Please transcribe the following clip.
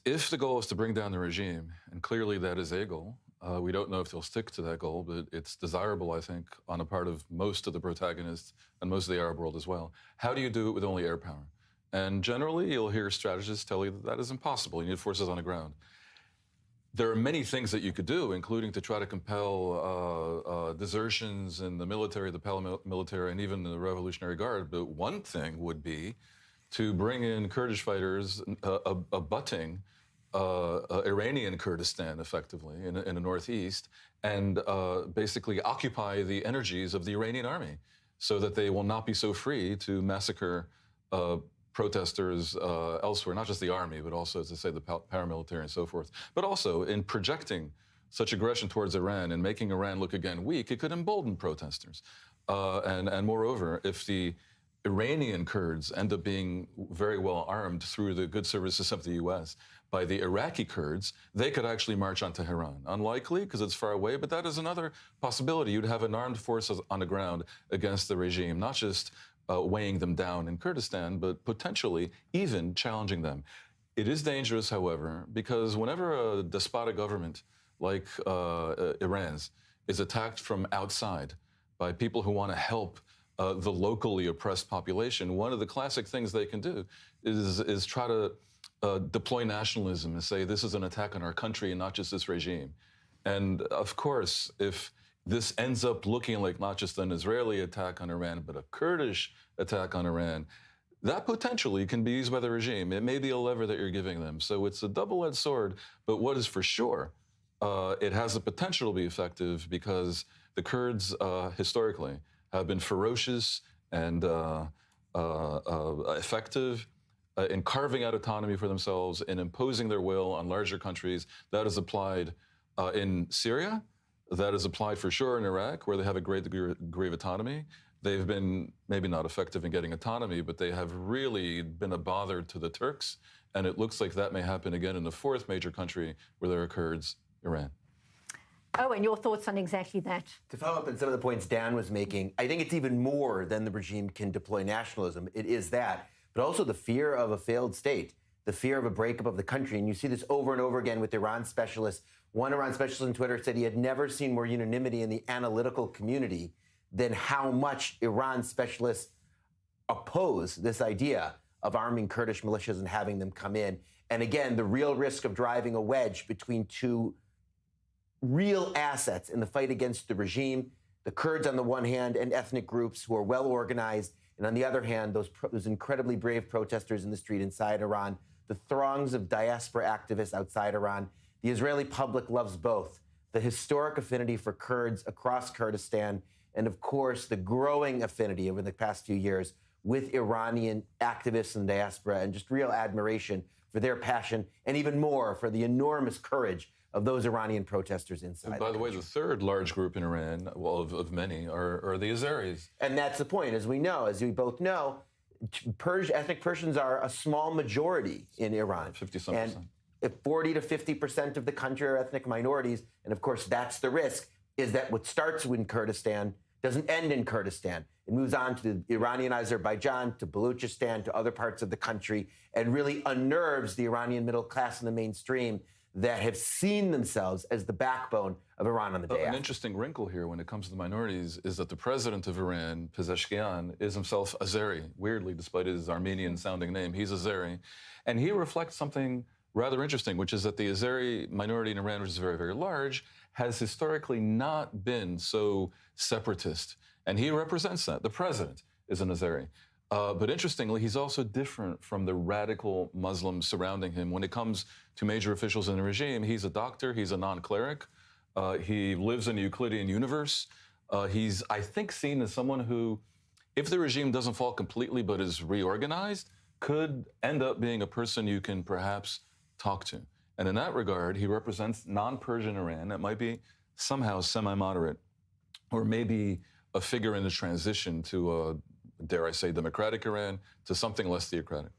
If the goal is to bring down the regime, and clearly that is a goal, we don't know if they'll stick to that goal, but it's desirable, I think, on the part of most of the protagonists and most of the Arab world as well. How do you do it with only air power? And generally, you'll hear strategists tell you that that is impossible. You need forces on the ground. There are many things that you could do, including to try to compel desertions in the military, the paramilitary, and even the Revolutionary Guard. But one thing would be to bring in Kurdish fighters abutting Iranian Kurdistan, effectively, in the northeast, and basically occupy the energies of the Iranian army so that they will not be so free to massacre protesters elsewhere, not just the army, but also, as I say, the paramilitary and so forth. But also, in projecting such aggression towards Iran and making Iran look again weak, it could embolden protesters. And moreover, if the Iranian Kurds end up being very well armed through the good services of the U.S. by the Iraqi Kurds, they could actually march on Tehran. Unlikely, because it's far away, but that is another possibility. You'd have an armed force on the ground against the regime, not just weighing them down in Kurdistan, but potentially even challenging them. It is dangerous, however, because whenever a despotic government like Iran's is attacked from outside by people who want to help the locally oppressed population, one of the classic things they can do is try to deploy nationalism and say this is an attack on our country and not just this regime. And of course, if this ends up looking like not just an Israeli attack on Iran, but a Kurdish attack on Iran, that potentially can be used by the regime. It may be a lever that you're giving them. So it's a double-edged sword, but what is for sure, it has the potential to be effective because the Kurds historically have been ferocious and effective in carving out autonomy for themselves, in imposing their will on larger countries. That is applied in Syria. That is applied for sure in Iraq, where they have a great degree of autonomy. They've been maybe not effective in getting autonomy, but they have really been a bother to the Turks. And it looks like that may happen again in the fourth major country where there are Kurds, Iran. Oh, and your thoughts on exactly that? To follow up on some of the points Dan was making, I think it's even more than the regime can deploy nationalism. It is that, but also the fear of a failed state, the fear of a breakup of the country. And you see this over and over again with Iran specialists. One Iran specialist on Twitter said he had never seen more unanimity in the analytical community than how much Iran specialists oppose this idea of arming Kurdish militias and having them come in. And again, the real risk of driving a wedge between two real assets in the fight against the regime, the Kurds on the one hand, and ethnic groups who are well organized, and on the other hand, those incredibly brave protesters in the street inside Iran, the throngs of diaspora activists outside Iran. The Israeli public loves both. The historic affinity for Kurds across Kurdistan, and of course, the growing affinity over the past few years with Iranian activists in the diaspora, and just real admiration for their passion, and even more for the enormous courage of those Iranian protesters inside. And by the way, the third large group in Iran, well, of many, are the Azeris. And that's the point. As we know, as we both know, ethnic Persians are a small majority in Iran. 50-some and percent. If 40 to 50% of the country are ethnic minorities, and of course that's the risk, is that what starts in Kurdistan doesn't end in Kurdistan. It moves on to the Iranian Azerbaijan, to Baluchistan, to other parts of the country, and really unnerves the Iranian middle class and the mainstream that have seen themselves as the backbone of Iran on the day An after. interesting wrinkle here when it comes to the minorities is that the president of Iran, Pezeshkian, is himself Azeri. Weirdly, despite his Armenian-sounding name, he's Azeri. And he reflects something rather interesting, which is that the Azeri minority in Iran, which is very, very large, has historically not been so separatist. And he represents that. The president is an Azeri. But interestingly, he's also different from the radical Muslims surrounding him. When it comes to major officials in the regime, he's a doctor, he's a non-cleric, he lives in a Euclidean universe. He's, I think, seen as someone who, if the regime doesn't fall completely but is reorganized, could end up being a person you can perhaps talk to. And in that regard, he represents non-Persian Iran that might be somehow semi-moderate, or maybe a figure in the transition to dare I say, democratic Iran, to something less theocratic.